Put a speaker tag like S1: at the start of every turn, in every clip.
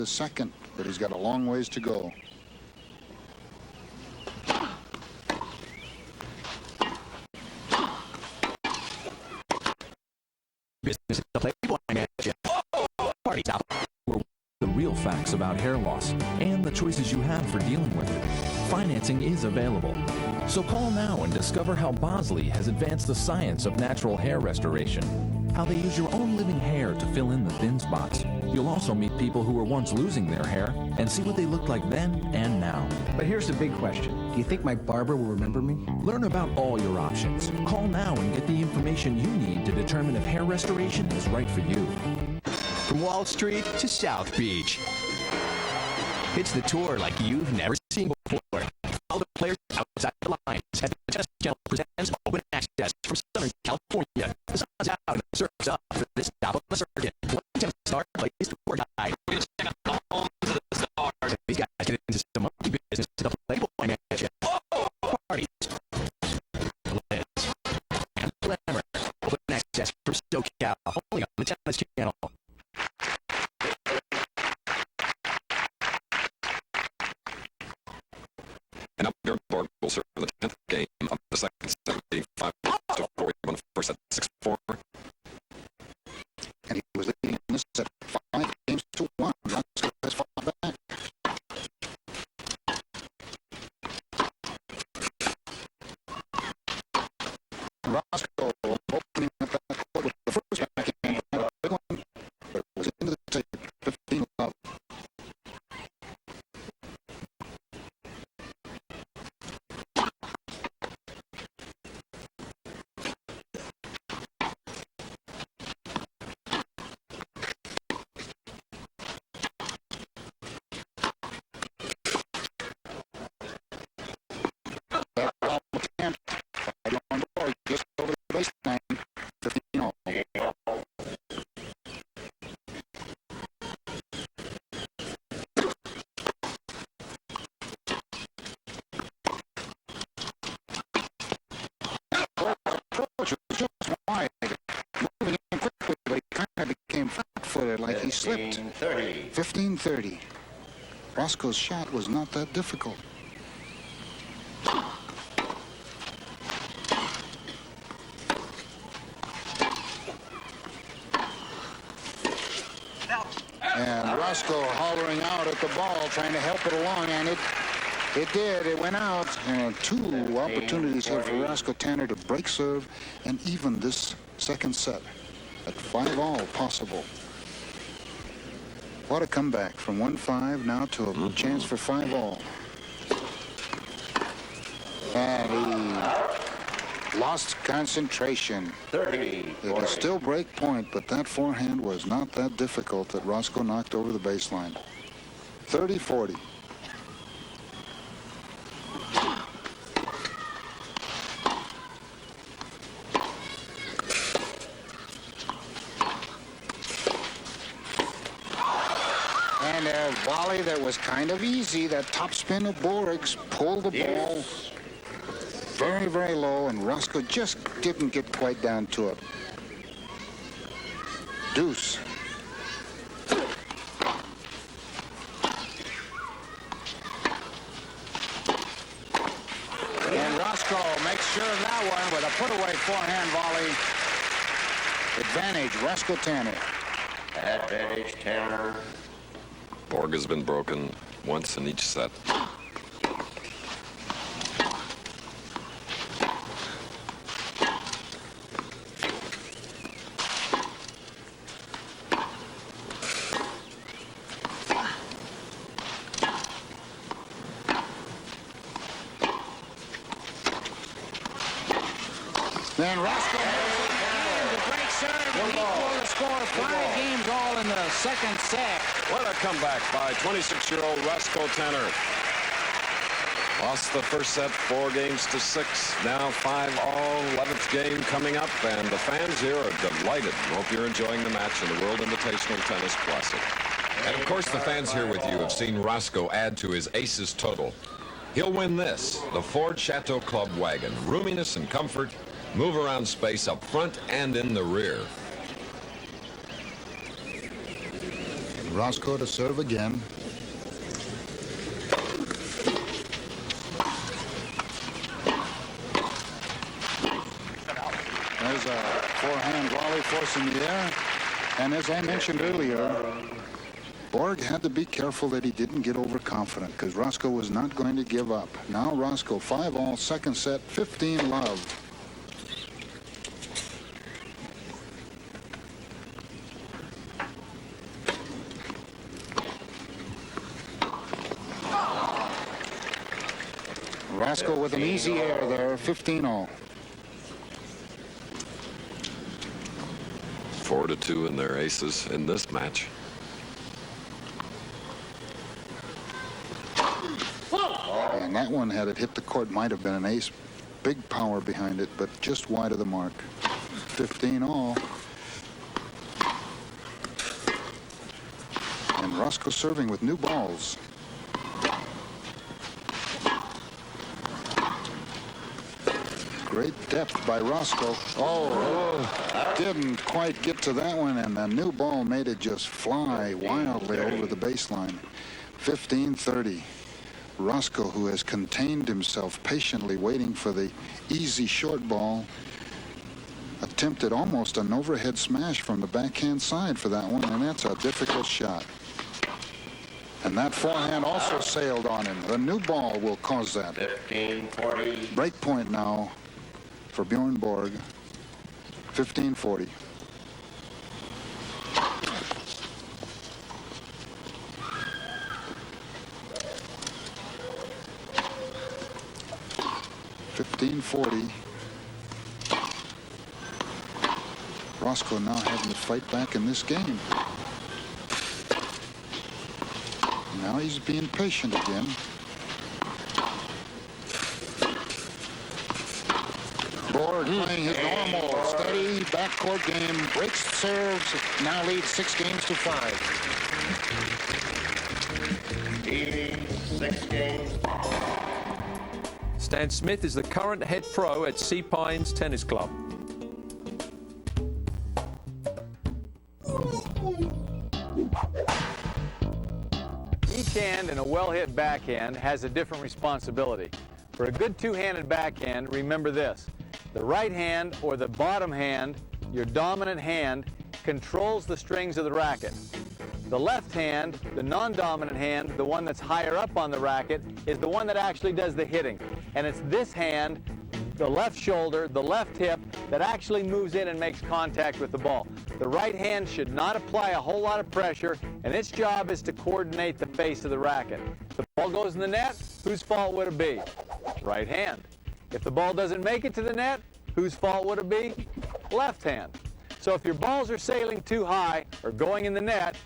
S1: to second, but he's got a long ways to go.
S2: Business is the Playboy Mansion. Party top. The real facts about hair loss and the choices you have for dealing with it. Financing is available. So call now and discover how Bosley has advanced the science of natural hair restoration. How they use your own living hair to fill in the thin spots. You'll also meet people who were once losing their hair and see what they looked like then and now.
S3: But here's the big question. Do you think my barber will remember me?
S2: Learn about all your options. Call now and get the information you need to determine if hair restoration is right for you.
S4: From Wall Street to South Beach. It's the tour like you've never seen before. All the players outside the lines. Channel presents open access from Southern California. The sun's out and the surf's up for this stop on the circuit. One star place to work guide. We're going to check out the homes of the stars. These guys get into some monkey business to the Playboy Mansion. Parties. Liz. And glamour. Open access from SoCal. Only on the Tennis Channel.
S5: And up here, Borg will serve the 10th game of the second 75 to 4. He won the first set 6-4.
S1: And he was leading in this set 5-1. Roscoe has fought back. Roscoe opening up that court with the first backhand. A big one, but it was into the tape. 15 love. Just over the baseline, 15-all. Approach was just wide, moving in quickly, but he kind of became flat-footed, like he slipped. 15-30. Roscoe's shot was not that difficult. And Roscoe hollering out at the ball, trying to help it along, and it did. It went out. And two opportunities here for Roscoe Tanner to break serve and even this second set at 5-all possible. What a comeback from 1-5 now to a chance for 5-all. And he lost concentration.
S6: 30.
S1: It was still break point, but that forehand was not that difficult that Roscoe knocked over the baseline. 30-40. And a volley that was kind of easy. That topspin of Borg's pulled the ball very, very low, and Roscoe just didn't get quite down to it. Deuce. And Roscoe makes sure of that one with a put-away forehand volley. Advantage, Roscoe Tanner.
S6: Advantage, Tanner.
S5: Borg has been broken once in each set.
S1: Then Roscoe makes a great serve to equal the score. 5 games all in the second set.
S5: What a comeback by 26-year-old Roscoe Tanner. Lost the first set 4-6. Now 5-all, 11th game coming up, and the fans here are delighted. Hope you're enjoying the match in the World Invitational Tennis Classic. And of course, the fans here with you have seen Roscoe add to his aces total. He'll win this, the Ford Chateau Club wagon. Roominess and comfort, move around space up front and in the rear.
S1: Roscoe to serve again. There's a forehand volley force in the air. And as I mentioned earlier, Borg had to be careful that he didn't get overconfident because Roscoe was not going to give up. Now Roscoe 5-all, second set, 15-love. Roscoe with an easy air there, 15-all.
S5: 4-2 in their aces in this match.
S1: And that one, had it hit the court, might have been an ace. Big power behind it, but just wide of the mark. 15-all. And Roscoe serving with new balls. Great depth by Roscoe. Oh, didn't quite get to that one, and the new ball made it just fly wildly over the baseline. 15-30. Roscoe, who has contained himself, patiently waiting for the easy short ball, attempted almost an overhead smash from the backhand side for that one, and that's a difficult shot. And that forehand also sailed on him. The new ball will cause that.
S6: 15-40.
S1: Break point now for Bjorn Borg. 15-40. Roscoe now having to fight back in this game. Now he's being patient again. Borg playing his normal steady backcourt game, breaks serves, now leads 6 games to 5.
S6: 6 games.
S7: Stan Smith is the current head pro at Sea Pines Tennis Club. Each hand in a well-hit backhand has a different responsibility. For a good two-handed backhand, remember this. The right hand or the bottom hand, your dominant hand, controls the strings of the racket. The left hand, the non-dominant hand, the one that's higher up on the racket, is the one that actually does the hitting. And it's this hand, the left shoulder, the left hip, that actually moves in and makes contact with the ball. The right hand should not apply a whole lot of pressure, and its job is to coordinate the face of the racket. If the ball goes in the net, whose fault would it be? Right hand. If the ball doesn't make it to the net, whose fault would it be? Left hand. So if your balls are sailing too high or going in the net,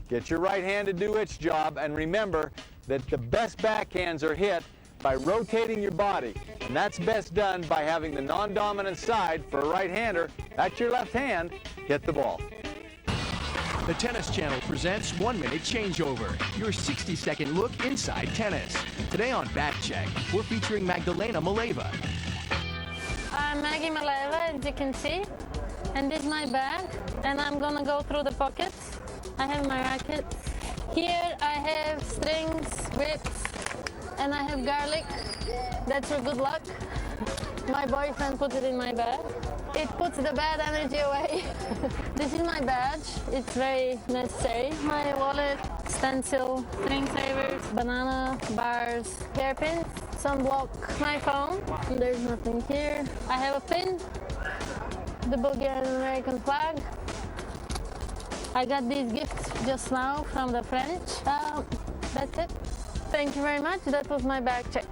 S7: get your right hand to do its job, and remember that the best backhands are hit by rotating your body, and that's best done by having the non-dominant side for a right-hander, that's your left hand, hit the ball.
S4: The Tennis Channel presents 1 Minute Changeover, your 60-second look inside tennis. Today on Back Check, we're featuring Magdalena Maleva.
S8: I'm Maggie Maleva, as you can see, and this is my bag, and I'm gonna go through the pockets. I have my racket. Here I have strings, grips, and I have garlic. That's for good luck. My boyfriend put it in my bag. It puts the bad energy away. This is my badge. It's very necessary. My wallet, stencil, string savers, banana, bars, hairpins, sunblock, my phone. There's nothing here. I have a pin, the Bulgarian American flag. I got these gifts just now from the French. That's it. Thank you very much. That was my bag check.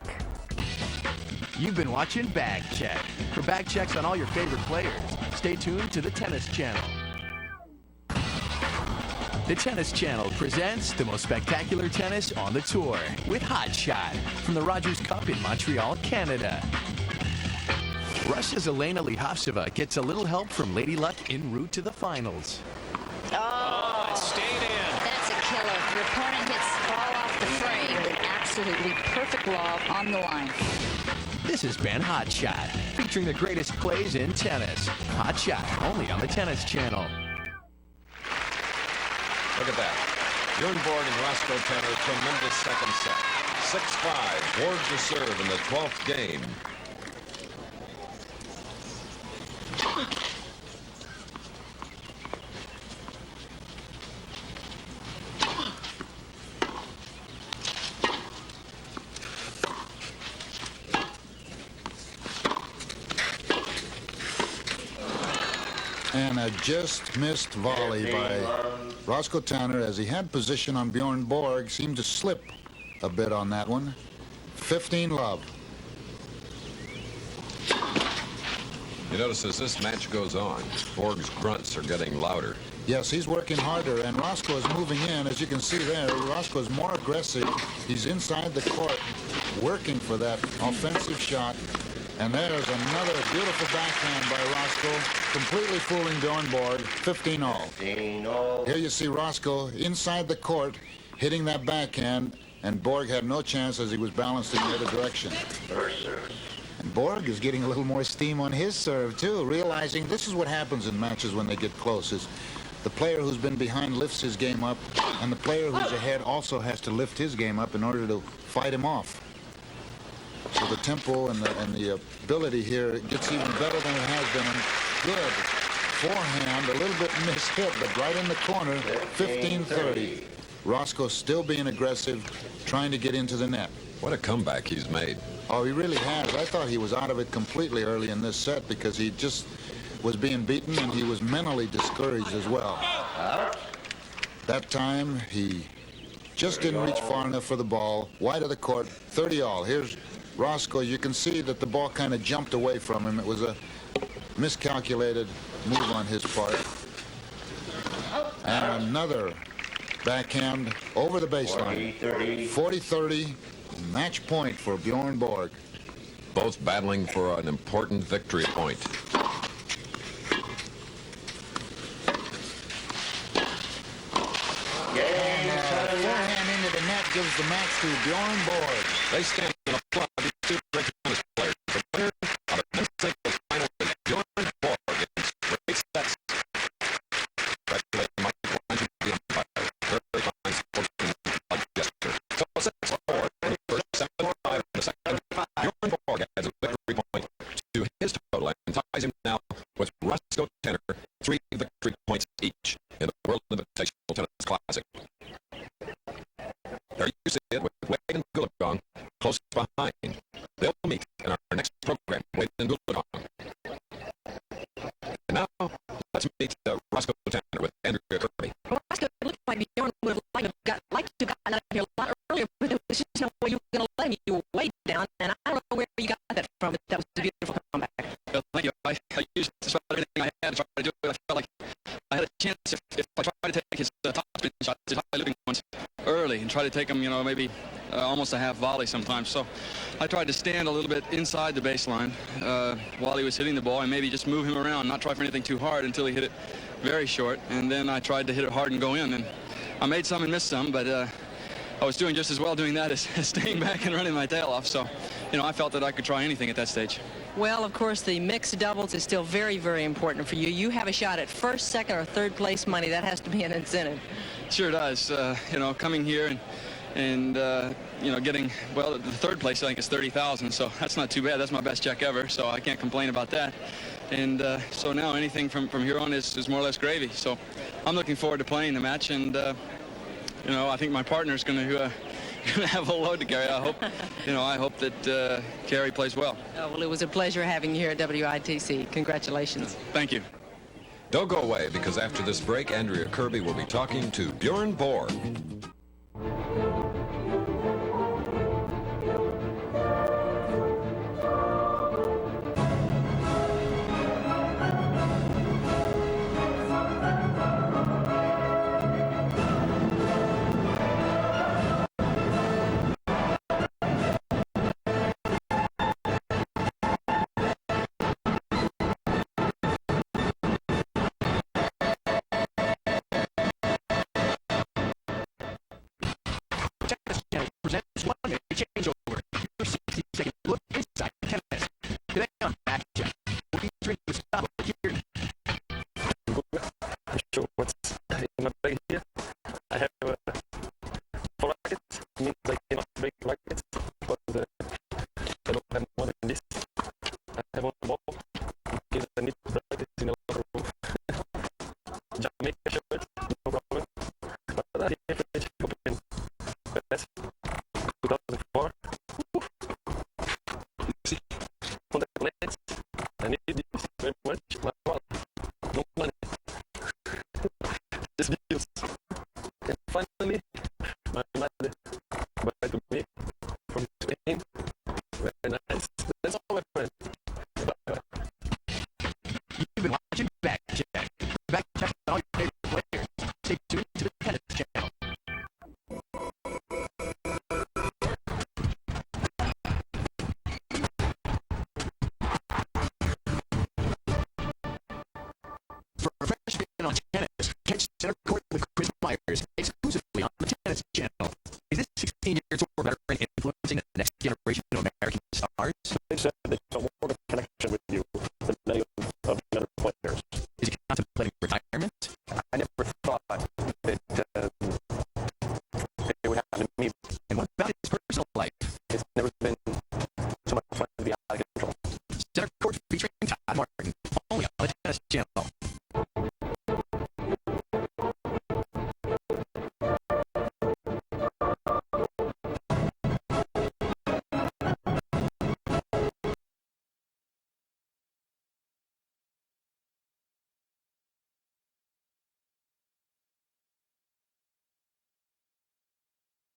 S4: You've been watching Bag Check. For bag checks on all your favorite players, stay tuned to the Tennis Channel. The Tennis Channel presents the most spectacular tennis on the tour with Hot Shot from the Rogers Cup in Montreal, Canada. Russia's Elena Lihavseva gets a little help from Lady Luck en route to the finals.
S9: Oh, it stayed in. That's a killer. Your opponent hits ball off the frame with absolutely perfect lob on the line.
S4: This has been Hot Shot, featuring the greatest plays in tennis. Hot Shot, only on the Tennis Channel.
S5: Look at that. Bjorn Borg and Roscoe Tanner, tremendous second set. 6-5, Borg to serve in the 12th game.
S1: And a just missed volley by Roscoe Tanner as he had position on Bjorn Borg. Seemed to slip a bit on that one. 15-love.
S5: You notice as this match goes on, Borg's grunts are getting louder.
S1: Yes, he's working harder, and Roscoe is moving in. As you can see there, Roscoe is more aggressive. He's inside the court, working for that offensive shot. And there's another beautiful backhand by Roscoe, completely fooling Bjorn Borg, 15-all. Here you see Roscoe inside the court, hitting that backhand, and Borg had no chance as he was balanced in the other direction. And Borg is getting a little more steam on his serve, too, realizing this is what happens in matches when they get close, is the player who's been behind lifts his game up, and the player who's ahead also has to lift his game up in order to fight him off. So the tempo and the ability here gets even better than it has been. And good forehand, a little bit mishit, but right in the corner, 15-30. Roscoe still being aggressive, trying to get into the net.
S5: What a comeback he's made.
S1: Oh, he really has. I thought he was out of it completely early in this set because he just was being beaten and he was mentally discouraged as well. That time, he just didn't reach far enough for the ball. Wide of the court, 30-all. Here's Roscoe. You can see that the ball kind of jumped away from him. It was a miscalculated move on his part. And another backhand over the baseline. 40-30, match point for Bjorn Borg.
S5: Both battling for an important victory point.
S1: Forehand into the net gives the match to Bjorn Borg.
S5: They stand and applaud these two great tennis players. The winner of the men's singles final is Bjorn Borg in straight sets. Congratulating Michael Lange, the umpire. Very fine sportsman gesture. So 6-4 in the first, 7-5 in the second. Bjorn Borg adds a victory point to his total and ties him now with Roscoe Tanner, 3 victory points each in the World Invitational Tennis Classic. There you see it with Wade and Goolagong close behind. They'll meet in our next program, Wade and Goolagong. And now, let's meet Roscoe Tanner with Andrea Kirby.
S10: Well, Roscoe, it looked like Bjorn would have liked to have gotten out of here a lot earlier, but there was just no way you were going to let him. You were way down, and I don't know where you got that from, but that was a beautiful comeback.
S11: Well, thank you. I used just about everything I had to try to do it. I felt like I had a chance if I tried to take his top spin shots, his high looping ones, early and try to take them, you know, maybe almost a half volley sometimes. So I tried to stand a little bit inside the baseline while he was hitting the ball and maybe just move him around, not try for anything too hard until he hit it very short. And then I tried to hit it hard and go in. And I made some and missed some, but I was doing just as well doing that as staying back and running my tail off. So, you know, I felt that I could try anything at that stage.
S10: Well, of course, the mixed doubles is still very, very important for you. You have a shot at first, second, or third place money. That has to be an incentive.
S11: Sure does. You know, coming here and you know, getting, well, the third place I think is $30,000, so that's not too bad. That's my best check ever, so I can't complain about that. And so now anything from here on is more or less gravy. So I'm looking forward to playing the match, and you know, I think my partner's going to have a load to carry. I hope, you know, I hope that Carrie plays well.
S10: Oh, well, it was a pleasure having you here at WITC. Congratulations.
S11: Thank you.
S5: Don't go away, because after this break, Andrea Kirby will be talking to Bjorn Borg.
S4: on tennis.